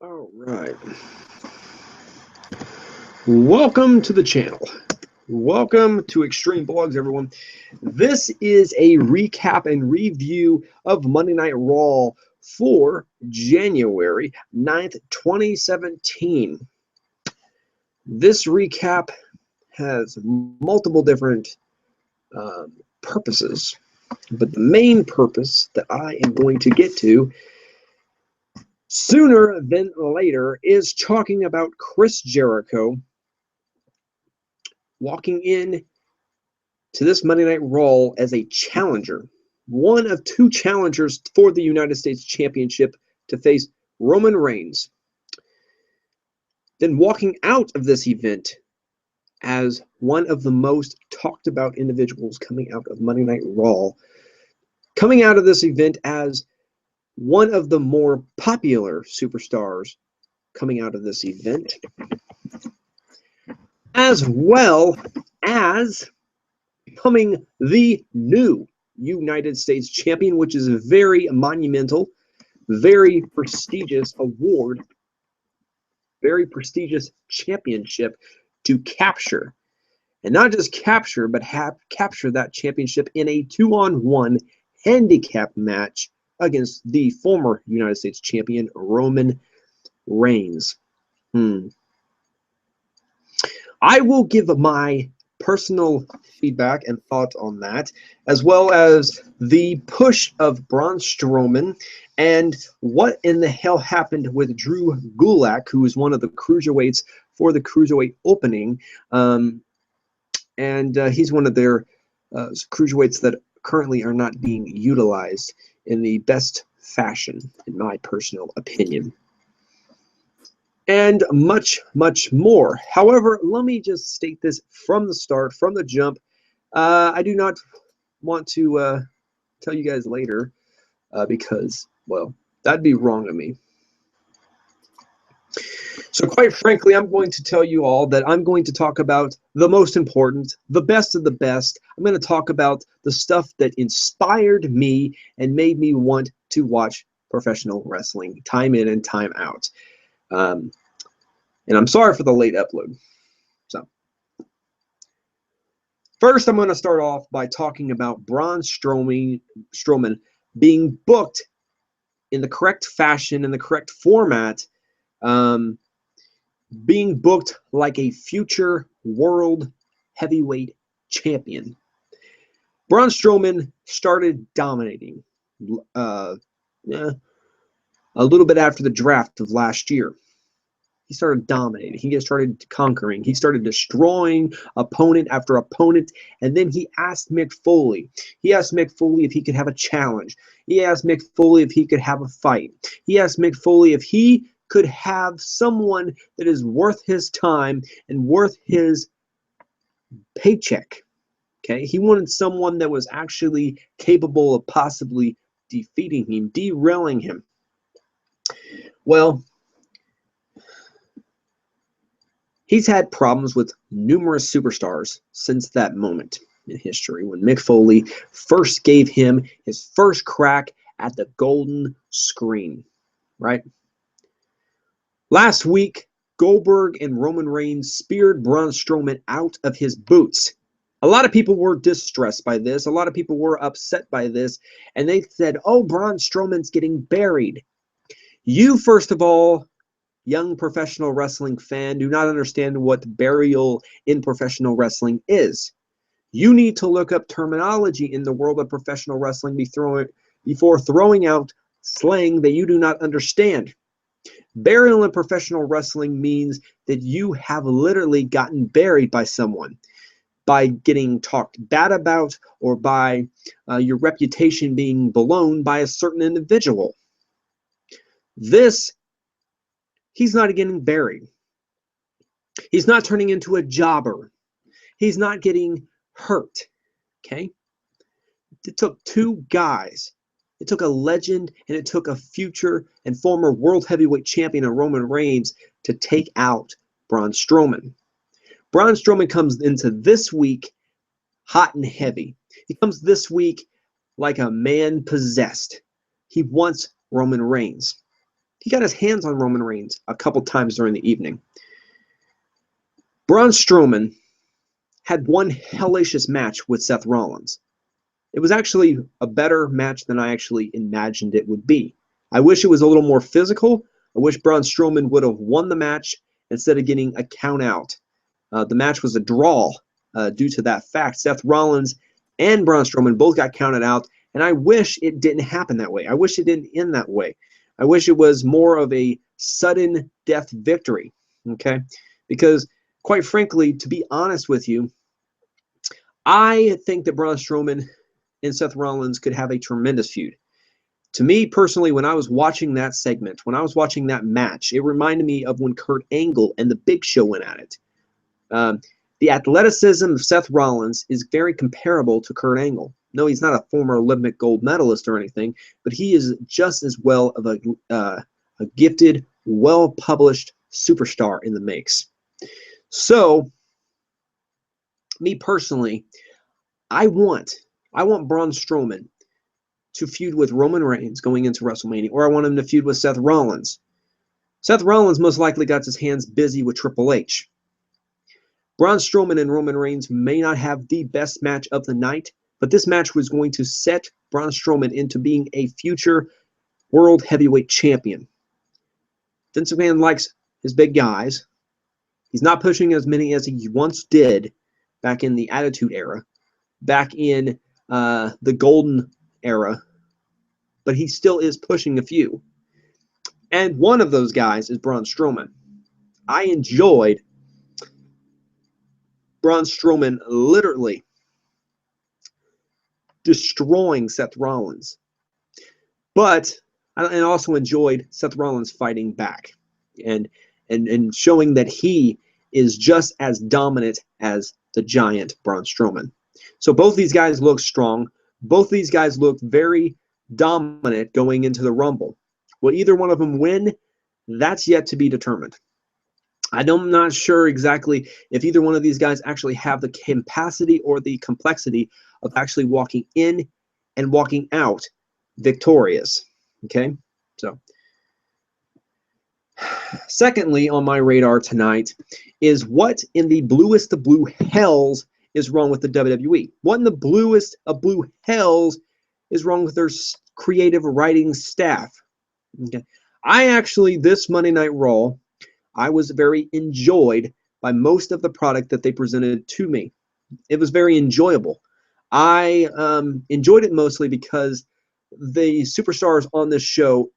All right. Welcome to the channel. Welcome to Extreme Blogs, everyone. This is a recap and review of Monday Night Raw for January 9th, 2017. This recap has multiple different purposes, but the main purpose that I am going to get to sooner than later is talking about Chris Jericho walking in to this Monday Night Raw as a challenger, one of two challengers for the United States Championship to face Roman Reigns. Then walking out of this event as one of the most talked about individuals coming out of Monday Night Raw, coming out of this event as one of the more popular superstars coming out of this event, as well as becoming the new United States champion, which is a very monumental, very prestigious award, very prestigious championship to capture. And not just capture, but capture that championship in a 2-on-1 handicap match against the former United States champion, Roman Reigns. I will give my personal feedback and thoughts on that, as well as the push of Braun Strowman and what in the hell happened with Drew Gulak, who is one of the cruiserweights for the cruiserweight opening, and he's one of their cruiserweights that currently are not being utilized in the best fashion, in my personal opinion. And much, much more. However, let me just state this from the start, from the jump. I do not want to tell you guys later because, well, that'd be wrong of me. So quite frankly, I'm going to tell you all that I'm going to talk about the most important, the best of the best. I'm going to talk about the stuff that inspired me and made me want to watch professional wrestling time in and time out. And I'm sorry for the late upload. So, first, I'm going to start off by talking about Braun Strowman being booked in the correct fashion, in the correct format, being booked like a future world heavyweight champion. Braun Strowman started dominating a little bit after the draft of last year. He started dominating. He started conquering. He started destroying opponent after opponent. And then he asked Mick Foley. He asked Mick Foley if he could have a challenge. He asked Mick Foley if he could have a fight. He asked Mick Foley if he could have someone that is worth his time and worth his paycheck. Okay? He wanted someone that was actually capable of possibly defeating him, derailing him. Well, he's had problems with numerous superstars since that moment in history when Mick Foley first gave him his first crack at the golden screen, right? Last week, Goldberg and Roman Reigns speared Braun Strowman out of his boots. A lot of people were distressed by this. A lot of people were upset by this. And they said, oh, Braun Strowman's getting buried. You, first of all, young professional wrestling fan, do not understand what burial in professional wrestling is. You need to look up terminology in the world of professional wrestling before throwing out slang that you do not understand. Burial in professional wrestling means that you have literally gotten buried by someone, by getting talked bad about, or by your reputation being blown by a certain individual. He's not getting buried. He's not turning into a jobber. He's not getting hurt. Okay? It took two guys. It took a legend and it took a future and former world heavyweight champion of Roman Reigns to take out Braun Strowman. Braun Strowman comes into this week hot and heavy. He comes this week like a man possessed. He wants Roman Reigns. he got his hands on Roman Reigns a couple times during the evening. Braun Strowman had one hellacious match with Seth Rollins. It was actually a better match than I actually imagined it would be. I wish it was a little more physical. I wish Braun Strowman would have won the match instead of getting a count out. The match was a draw due to that fact. Seth Rollins and Braun Strowman both got counted out, and I wish it didn't happen that way. I wish it didn't end that way. I wish it was more of a sudden death victory, okay? Because, quite frankly, to be honest with you, I think that Braun Strowman and Seth Rollins could have a tremendous feud. To me, personally, when I was watching that segment, when I was watching that match, it reminded me of when Kurt Angle and The Big Show went at it. The athleticism of Seth Rollins is very comparable to Kurt Angle. No, he's not a former Olympic gold medalist or anything, but he is just as well of a gifted, well-published superstar in the makes. So, me personally, I want Braun Strowman to feud with Roman Reigns going into WrestleMania, or I want him to feud with Seth Rollins. Seth Rollins most likely got his hands busy with Triple H. Braun Strowman and Roman Reigns may not have the best match of the night, but this match was going to set Braun Strowman into being a future World Heavyweight Champion. Vince McMahon likes his big guys. He's not pushing as many as he once did back in the Attitude Era, back in the Golden Era, but he still is pushing a few. And one of those guys is Braun Strowman. I enjoyed Braun Strowman literally destroying Seth Rollins. But I also enjoyed Seth Rollins fighting back and showing that he is just as dominant as the giant Braun Strowman. So both these guys look strong. Both these guys look very dominant going into the Rumble. Will either one of them win? That's yet to be determined. I'm not sure exactly if either one of these guys actually have the capacity or the complexity of actually walking in and walking out victorious. Okay? So, secondly on my radar tonight is what in the bluest of blue hells is wrong with the WWE? What in the bluest of blue hells is wrong with their creative writing staff? Okay. I actually, this Monday Night Raw, I was very enjoyed by most of the product that they presented to me. It was very enjoyable. I enjoyed it mostly because the superstars on this show,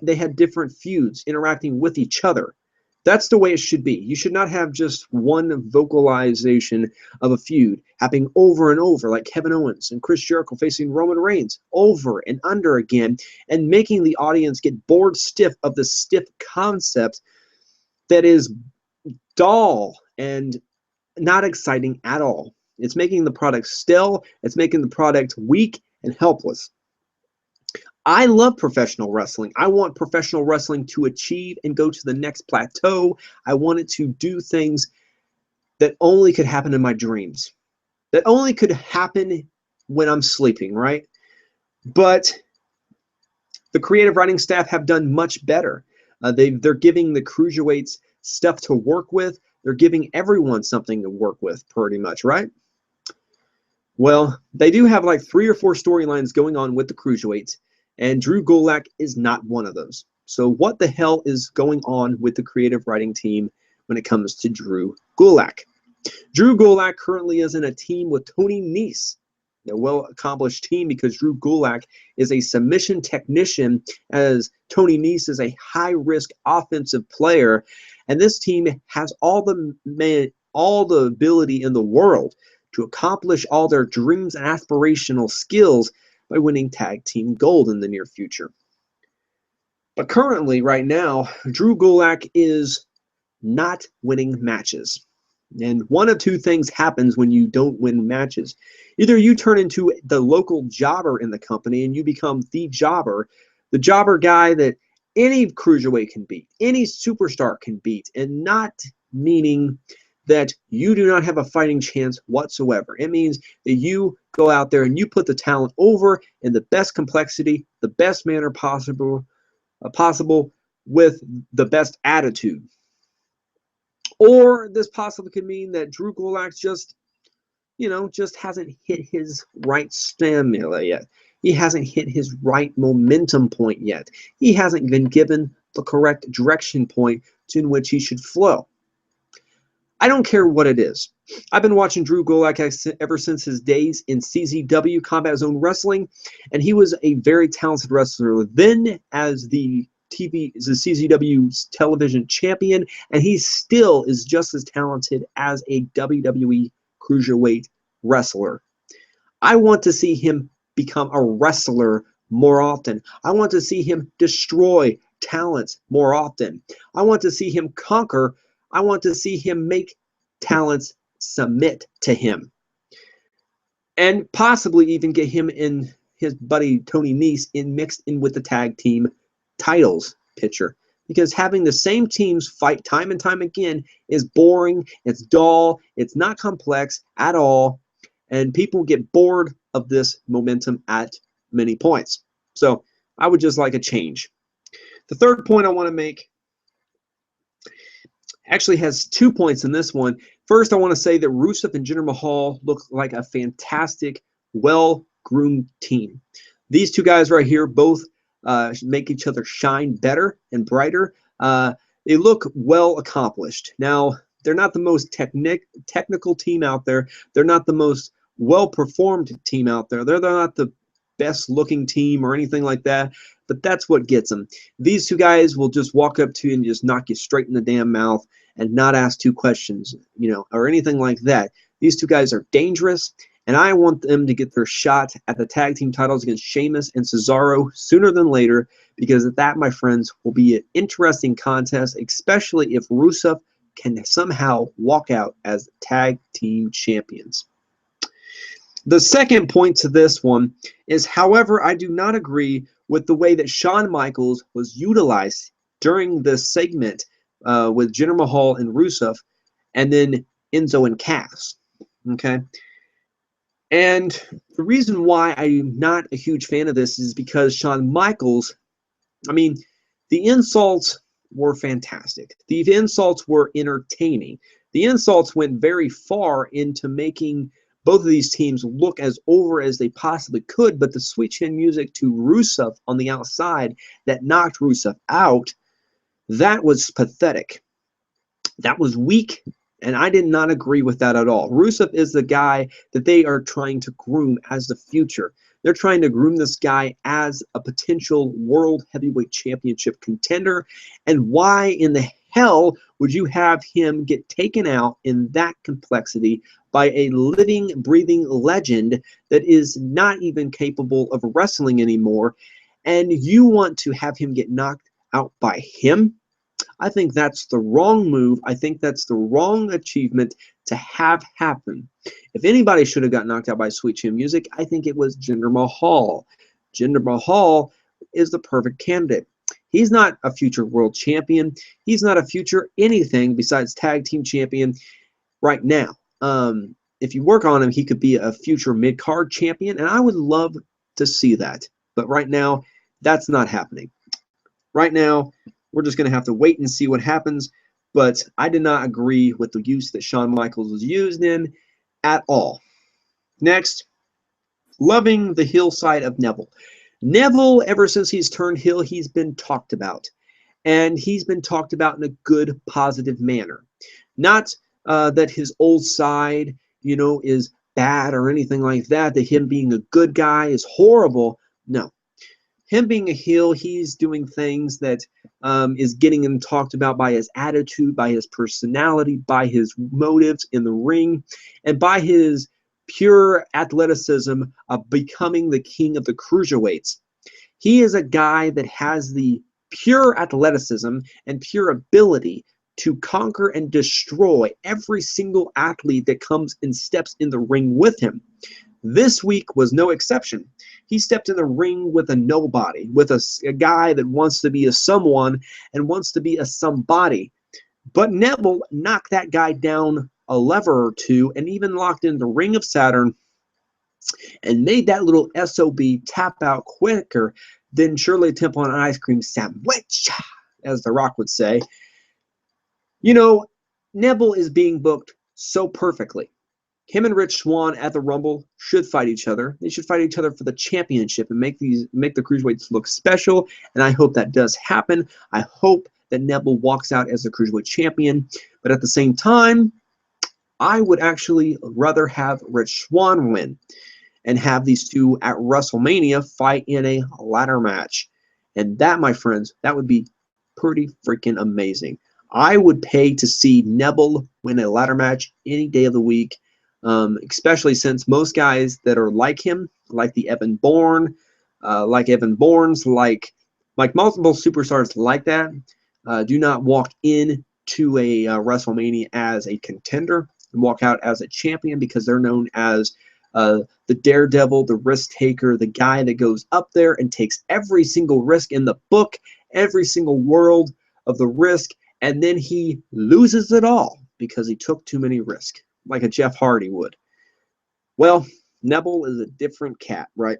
they had different feuds interacting with each other. That's the way it should be. You should not have just one vocalization of a feud happening over and over, like Kevin Owens and Chris Jericho facing Roman Reigns over and under again, and making the audience get bored stiff of the stiff concept that is dull and not exciting at all. It's making the product stale. It's making the product weak and helpless. I love professional wrestling. I want professional wrestling to achieve and go to the next plateau. I want it to do things that only could happen in my dreams, that only could happen when I'm sleeping, right? But the creative writing staff have done much better. They're giving the cruiserweights stuff to work with. They're giving everyone something to work with, pretty much, right? Well, they do have like 3 or 4 storylines going on with the cruiserweights, and Drew Gulak is not one of those. So what the hell is going on with the creative writing team when it comes to Drew Gulak? Drew Gulak currently is in a team with Tony Nese, a well-accomplished team, because Drew Gulak is a submission technician, as Tony Nese is a high-risk offensive player, and this team has all the ability in the world to accomplish all their dreams and aspirational skills by winning tag team gold in the near future. But currently, right now, Drew Gulak is not winning matches. And one of 2 things happens when you don't win matches. Either you turn into the local jobber in the company and you become the jobber guy that any cruiserweight can beat, any superstar can beat, and not meaning that you do not have a fighting chance whatsoever. It means that you go out there and you put the talent over in the best complexity, the best manner possible, possible with the best attitude. Or this possibly could mean that Drew Gulak just, just hasn't hit his right stamina yet. He hasn't hit his right momentum point yet. He hasn't been given the correct direction point in which he should flow. I don't care what it is. I've been watching Drew Gulak ever since his days in CZW, Combat Zone Wrestling, and he was a very talented wrestler then as the CZW television champion, and he still is just as talented as a WWE cruiserweight wrestler. I want to see him become a wrestler more often. I want to see him destroy talents more often. I want to see him conquer. I want to see him make talents submit to him. And possibly even get him and his buddy Tony Nese mixed in with the tag team titles picture. Because having the same teams fight time and time again is boring, it's dull, it's not complex at all, and people get bored of this momentum at many points. So I would just like a change. The third point I want to make actually has 2 points in this one. First, I want to say that Rusev and Jinder Mahal look like a fantastic, well-groomed team. These two guys right here both make each other shine better and brighter. They look well accomplished. Now, they're not the most technical team out there. They're not the most well-performed team out there. They're not the best-looking team or anything like that, but that's what gets them. These two guys will just walk up to you and just knock you straight in the damn mouth and not ask 2 questions, or anything like that. These two guys are dangerous, and I want them to get their shot at the tag team titles against Sheamus and Cesaro sooner than later, because that, my friends, will be an interesting contest, especially if Rusev can somehow walk out as tag team champions. The second point to this one is, however, I do not agree with the way that Shawn Michaels was utilized during this segment with Jinder Mahal and Rusev, and then Enzo and Cass. Okay? And the reason why I'm not a huge fan of this is because Shawn Michaels, the insults were fantastic. The insults were entertaining. The insults went very far into making both of these teams look as over as they possibly could, but the sweet chin music to Rusev on the outside that knocked Rusev out, that was pathetic. That was weak, and I did not agree with that at all. Rusev is the guy that they are trying to groom as the future. They're trying to groom this guy as a potential World Heavyweight Championship contender, and why in the hell would you have him get taken out in that complexity by a living, breathing legend that is not even capable of wrestling anymore, and you want to have him get knocked out by him? I think that's the wrong move. I think that's the wrong achievement to have happen. If anybody should have got knocked out by Sweet Chin Music, I think it was Jinder Mahal. Jinder Mahal is the perfect candidate. He's not a future world champion. He's not a future anything besides tag team champion right now. If you work on him, he could be a future mid-card champion, and I would love to see that. But right now, that's not happening. Right now, we're just going to have to wait and see what happens. But I did not agree with the use that Shawn Michaels was used in at all. Next, loving the heel side of Neville. Neville, ever since he's turned heel, he's been talked about. And he's been talked about in a good, positive manner. Not that his old side, is bad or anything like that, that him being a good guy is horrible. No. Him being a heel, he's doing things that is getting him talked about by his attitude, by his personality, by his motives in the ring, and by his pure athleticism of becoming the king of the cruiserweights. He is a guy that has the pure athleticism and pure ability to conquer and destroy every single athlete that comes and steps in the ring with him. This week was no exception. He stepped in the ring with a nobody, with a guy that wants to be a someone and wants to be a somebody. But Neville knocked that guy down a lever or two and even locked in the Ring of Saturn and made that little SOB tap out quicker then surely attempt on an ice cream sandwich, as The Rock would say. You know, Neville is being booked so perfectly. Him and Rich Swann at the Rumble should fight each other. They should fight each other for the championship and make the cruiserweights look special. And I hope that does happen. I hope that Neville walks out as the cruiserweight champion. But at the same time, I would actually rather have Rich Swann win and have these two at WrestleMania fight in a ladder match. And that, my friends, that would be pretty freaking amazing. I would pay to see Neville win a ladder match any day of the week, especially since most guys that are like him, like Evan Bourne, like multiple superstars like that, do not walk into a WrestleMania as a contender and walk out as a champion, because they're known as the daredevil, the risk taker, the guy that goes up there and takes every single risk in the book, every single world of the risk, and then he loses it all because he took too many risks, like a Jeff Hardy would. Well, Neville is a different cat, right?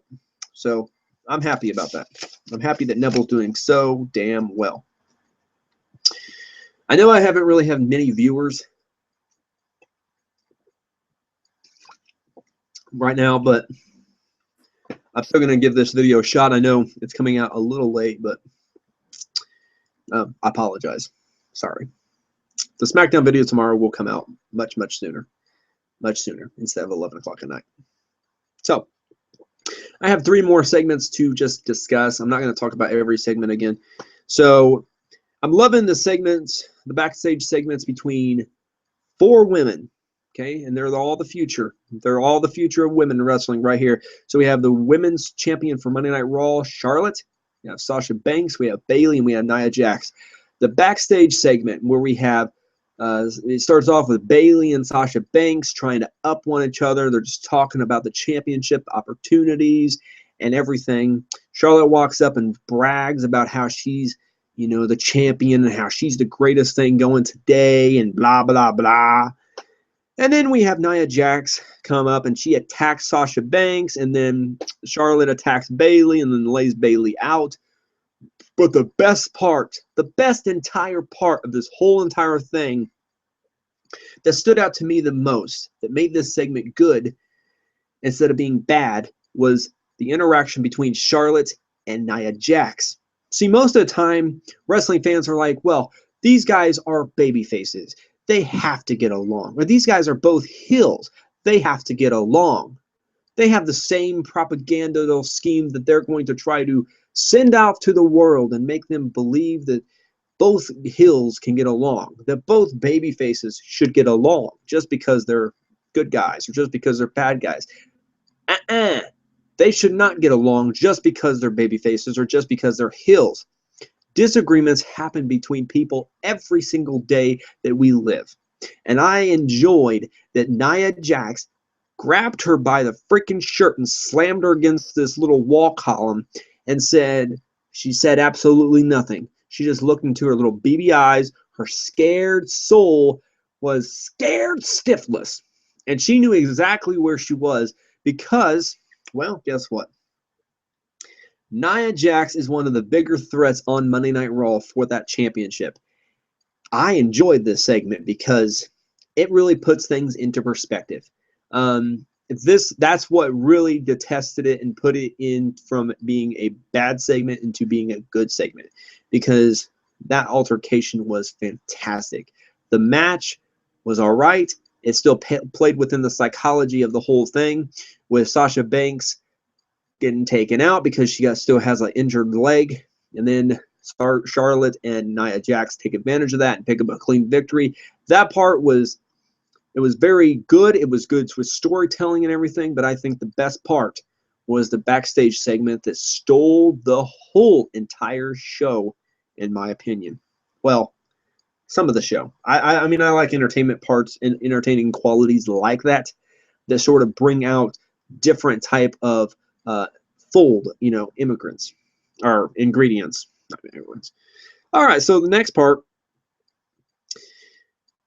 So I'm happy about that. I'm happy that Neville's doing so damn well. I know I haven't really had many viewers right now, but I'm still going to give this video a shot. I know it's coming out a little late, but I apologize. Sorry. The SmackDown video tomorrow will come out much sooner, instead of 11 o'clock at night. So I have 3 more segments to just discuss. I'm not going to talk about every segment again. So I'm loving the segments, the backstage segments between 4 women. Okay, and they're all the future. They're all the future of women wrestling right here. So we have the women's champion for Monday Night Raw, Charlotte. We have Sasha Banks. We have Bayley, and we have Nia Jax. The backstage segment where we have, it starts off with Bayley and Sasha Banks trying to up one each other. They're just talking about the championship opportunities and everything. Charlotte walks up and brags about how she's, you know, the champion and how she's the greatest thing going today and blah, blah, blah. And then we have Nia Jax come up and she attacks Sasha Banks, and then Charlotte attacks Bayley and then lays Bayley out. But the best part, the best entire part of this whole entire thing that stood out to me the most, that made this segment good instead of being bad, was the interaction between Charlotte and Nia Jax. See, most of the time, wrestling fans are like, well, these guys are baby faces. They have to get along. Or these guys are both heels. They have to get along. They have the same propaganda scheme that they're going to try to send out to the world and make them believe that both heels can get along, that both baby faces should get along just because they're good guys or just because they're bad guys. They should not get along just because they're baby faces or just because they're heels. Disagreements happen between people every single day that we live. And I enjoyed that Nia Jax grabbed her by the freaking shirt and slammed her against this little wall column and she said absolutely nothing. She just looked into her little beady eyes. Her scared soul was scared stiffless. And she knew exactly where she was because, well, guess what? Nia Jax is one of the bigger threats on Monday Night Raw for that championship. I enjoyed this segment because it really puts things into perspective. That's what really detested it and put it in from being a bad segment into being a good segment, because that altercation was fantastic. The match was all right. It still played within the psychology of the whole thing, with Sasha Banks getting taken out because she still has an injured leg, and then Charlotte and Nia Jax take advantage of that and pick up a clean victory. That part was very good. It was good with storytelling and everything, but I think the best part was the backstage segment that stole the whole entire show, in my opinion. Well, some of the show. I mean, I like entertainment parts and entertaining qualities like that sort of bring out different type of fold, immigrants or ingredients, not immigrants. All right, so the next part,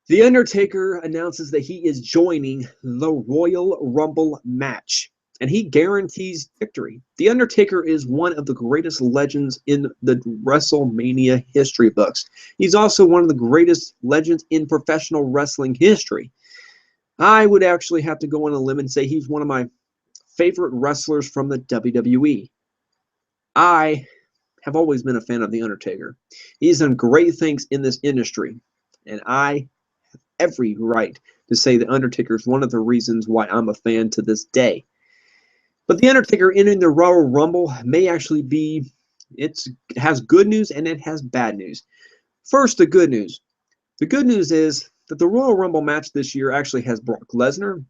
The Undertaker announces that he is joining the Royal Rumble match. and he guarantees victory. The Undertaker is one of the greatest legends in the WrestleMania history books. He's also one of the greatest legends in professional wrestling history. I would actually have to go on a limb and say he's one of my favorite wrestlers from the WWE. I have always been a fan of The Undertaker. He's done great things in this industry, and I have every right to say The Undertaker is one of the reasons why I'm a fan to this day. But The Undertaker entering the Royal Rumble may actually be, it has good news and it has bad news. First, the good news. The good news is that the Royal Rumble match this year actually has Brock Lesnar,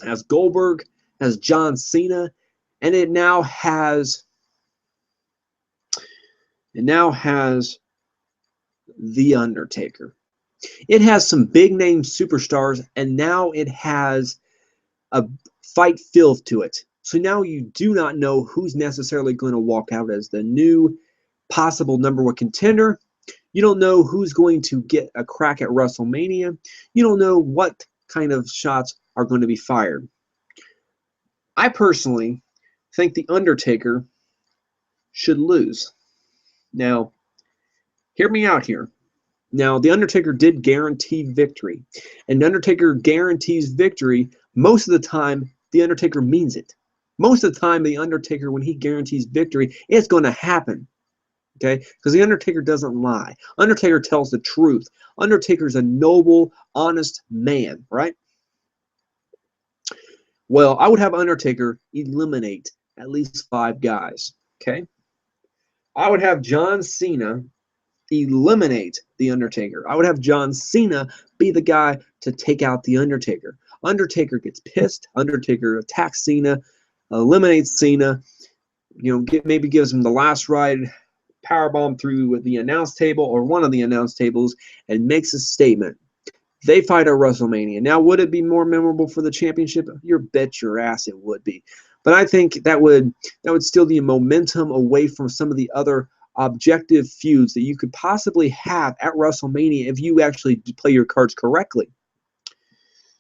has Goldberg, has John Cena, and it now has The Undertaker. It has some big name superstars, and now it has a fight feel to it. So now you do not know who's necessarily going to walk out as the new possible number one contender. You don't know who's going to get a crack at WrestleMania. You don't know what kind of shots are going to be fired. I personally think The Undertaker should lose. Now, hear me out here. Now, The Undertaker did guarantee victory. And The Undertaker guarantees victory. Most of the time, The Undertaker means it. Most of the time, The Undertaker, when he guarantees victory, it's going to happen. Okay? Because The Undertaker doesn't lie. Undertaker tells the truth. Undertaker's a noble, honest man, right? Well, I would have Undertaker eliminate at least 5 guys. Okay? I would have John Cena eliminate The Undertaker. I would have John Cena be the guy to take out The Undertaker. Undertaker gets pissed. Undertaker attacks Cena, eliminates Cena, maybe gives him the last ride, powerbomb through the announce table or one of the announce tables, and makes a statement. They fight at WrestleMania. Now, would it be more memorable for the championship? You bet your ass it would be. But I think that would steal the momentum away from some of the other objective feuds that you could possibly have at WrestleMania if you actually play your cards correctly.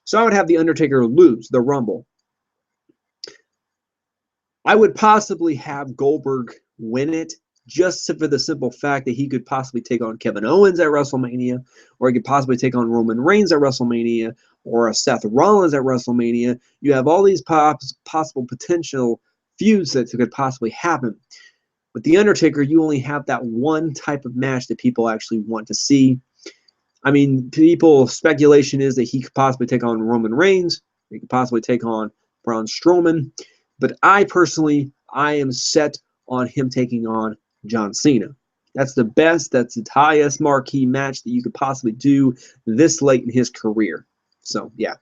So I would have The Undertaker lose the Rumble. I would possibly have Goldberg win it just for the simple fact that he could possibly take on Kevin Owens at WrestleMania, or he could possibly take on Roman Reigns at WrestleMania, or a Seth Rollins at WrestleMania. You have all these possible potential feuds that could possibly happen. With The Undertaker, you only have that one type of match that people actually want to see. I mean, speculation is that he could possibly take on Roman Reigns. He could possibly take on Braun Strowman. But I am set on him taking on John Cena. That's the best, that's the highest marquee match that you could possibly do this late in his career. So, yeah.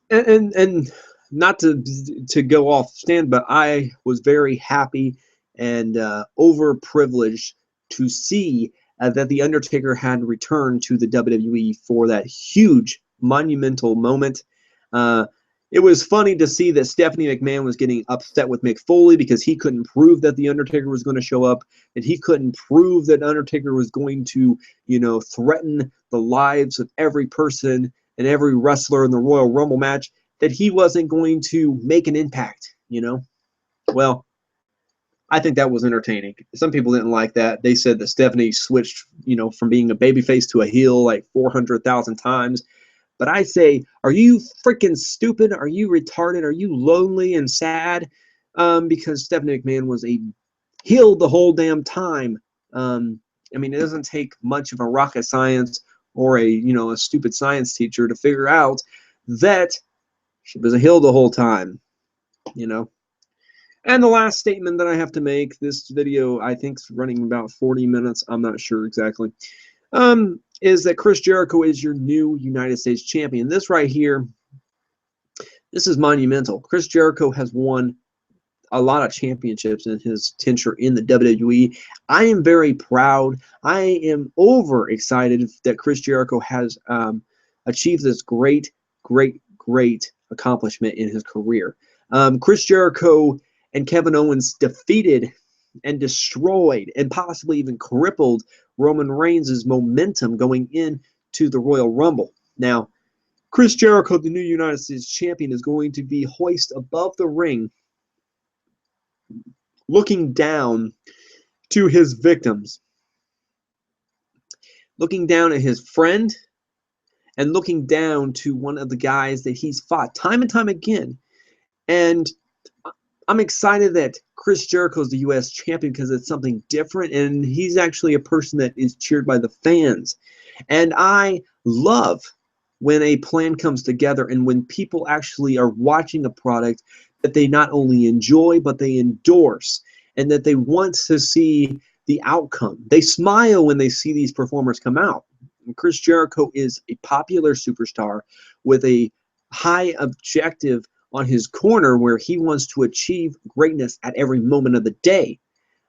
And not to go off stand, but I was very happy and overprivileged to see that The Undertaker had returned to the WWE for that huge, monumental moment. It was funny to see that Stephanie McMahon was getting upset with Mick Foley because he couldn't prove that The Undertaker was going to show up, and he couldn't prove that Undertaker was going to, threaten the lives of every person and every wrestler in the Royal Rumble match, that he wasn't going to make an impact, Well, I think that was entertaining. Some people didn't like that. They said that Stephanie switched, from being a babyface to a heel like 400,000 times. But I say, are you freaking stupid? Are you retarded? Are you lonely and sad? Because Stephanie McMahon was a heel the whole damn time. It doesn't take much of a rocket science or a stupid science teacher to figure out that she was a heel the whole time, And the last statement that I have to make, this video I think is running about 40 minutes. I'm not sure exactly. Is that Chris Jericho is your new United States champion. This right here, this is monumental. Chris Jericho has won a lot of championships in his tenure in the WWE. I am very proud. I am over excited that Chris Jericho has achieved this great accomplishment in his career. Chris Jericho and Kevin Owens defeated and destroyed and possibly even crippled Roman Reigns' momentum going into the Royal Rumble. Now, Chris Jericho, the new United States champion, is going to be hoisted above the ring, looking down to his victims, looking down at his friend, and looking down to one of the guys that he's fought time and time again. And I'm excited that Chris Jericho is the U.S. champion because it's something different, and he's actually a person that is cheered by the fans. And I love when a plan comes together and when people actually are watching a product that they not only enjoy, but they endorse, and that they want to see the outcome. They smile when they see these performers come out. And Chris Jericho is a popular superstar with a high objective on his corner where he wants to achieve greatness at every moment of the day.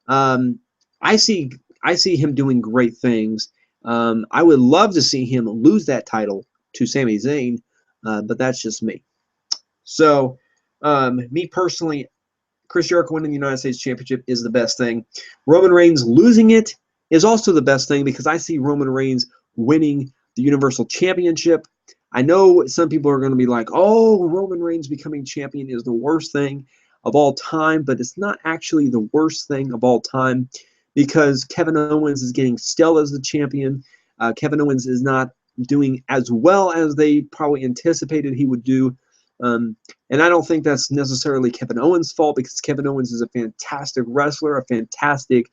I see him doing great things. I would love to see him lose that title to Sami Zayn, but that's just me. So, me personally, Chris Jericho winning the United States Championship is the best thing. Roman Reigns losing it is also the best thing because I see Roman Reigns winning the Universal Championship. I know some people are going to be like, oh, Roman Reigns becoming champion is the worst thing of all time, but it's not actually the worst thing of all time because Kevin Owens is getting stale as the champion. Kevin Owens is not doing as well as they probably anticipated he would do. And I don't think that's necessarily Kevin Owens' fault because Kevin Owens is a fantastic wrestler, a fantastic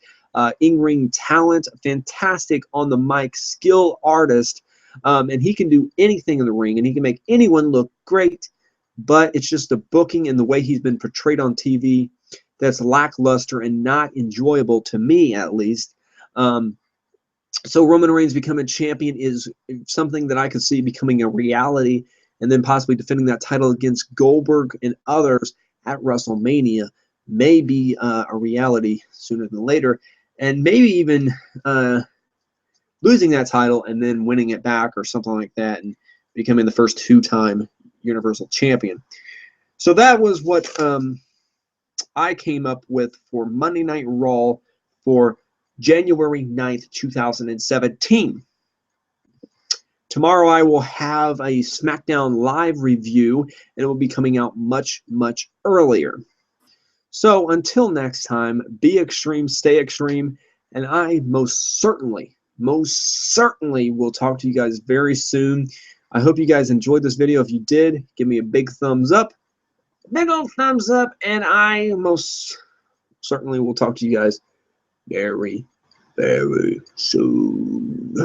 in-ring talent, a fantastic on-the-mic skill artist, and he can do anything in the ring, and he can make anyone look great, but it's just the booking and the way he's been portrayed on TV that's lackluster and not enjoyable to me, at least. So Roman Reigns becoming champion is something that I could see becoming a reality, and then possibly defending that title against Goldberg and others at WrestleMania may be a reality sooner than later, and maybe even losing that title and then winning it back or something like that and becoming the first two-time Universal Champion. So that was what I came up with for Monday Night Raw for January 9th, 2017. Tomorrow I will have a SmackDown Live review, and it will be coming out much, much earlier. So until next time, be extreme, stay extreme, and I most certainly will talk to you guys very soon. I hope you guys enjoyed this video. If you did, give me a big thumbs up. Big old thumbs up, and I most certainly will talk to you guys very, very soon.